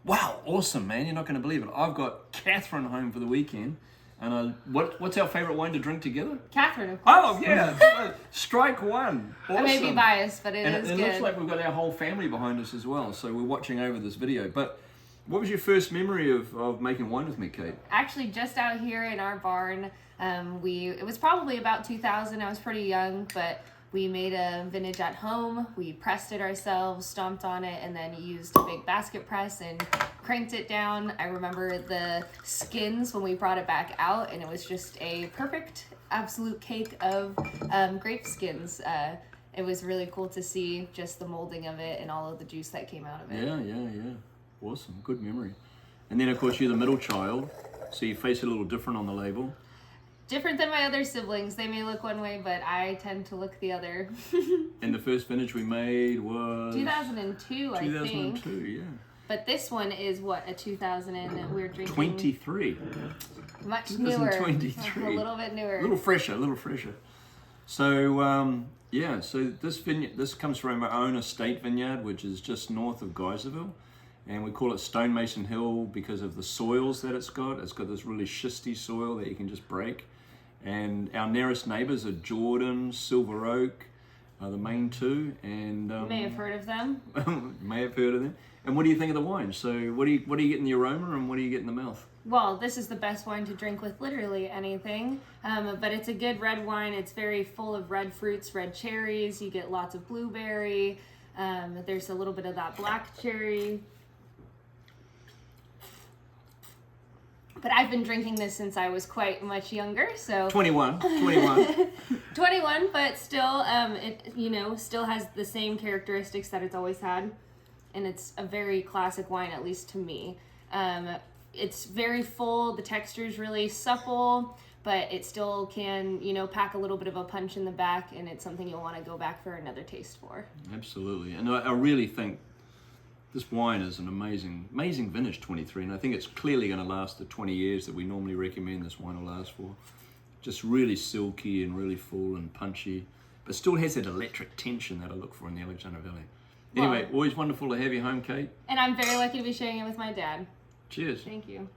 Wow, awesome, man. You're not going to believe it. I've got Katherine home for the weekend. And what's our favourite wine to drink together? Katherine, of course. Oh, yeah. Strike one. Awesome. I may be biased, but it is good. It looks like we've got our whole family behind us as well. So we're watching over this video. But what was your first memory of making wine with me, Kate? Actually, just out here in our barn. It was probably about 2000. I was pretty young, but we made a vintage at home. We pressed it ourselves, stomped on it, and then used a big basket press and cranked it down. I remember the skins when we brought it back out, and it was just a perfect, absolute cake of grape skins. It was really cool to see just the molding of it and all of the juice that came out of it. Yeah. Awesome. Good memory. And then, of course, you're the middle child, so your face a little different on the label. Different than my other siblings. They may look one way, but I tend to look the other. And the first vintage we made was 2002, I think. 2002, yeah. But this one is what, a 2000 and we're drinking 23. Much newer. 2023. A little bit newer. A little fresher. So so this comes from our own estate vineyard, which is just north of Geyserville. And we call it Stonemason Hill because of the soils that it's got. It's got this really schisty soil that you can just break. And our nearest neighbours are Jordan, Silver Oak, the main two. And you may have heard of them. may have heard of them. And what do you think of the wine? So what do you get in the aroma and what do you get in the mouth? Well, this is the best wine to drink with literally anything. But it's a good red wine. It's very full of red fruits, red cherries. You get lots of blueberry. There's a little bit of that black cherry. But I've been drinking this since I was quite much younger, so 21, 21, but still, it still has the same characteristics that it's always had, and it's a very classic wine, at least to me. It's very full. The texture is really supple, but it still can, pack a little bit of a punch in the back, and it's something you'll want to go back for another taste for. Absolutely, and I really think this wine is an amazing vintage 23, and I think it's clearly going to last the 20 years that we normally recommend this wine will last for. Just really silky and really full and punchy, but still has that electric tension that I look for in the Alexander Valley. Anyway, always wonderful to have you home, Kate. And I'm very lucky to be sharing it with my dad. Cheers. Thank you.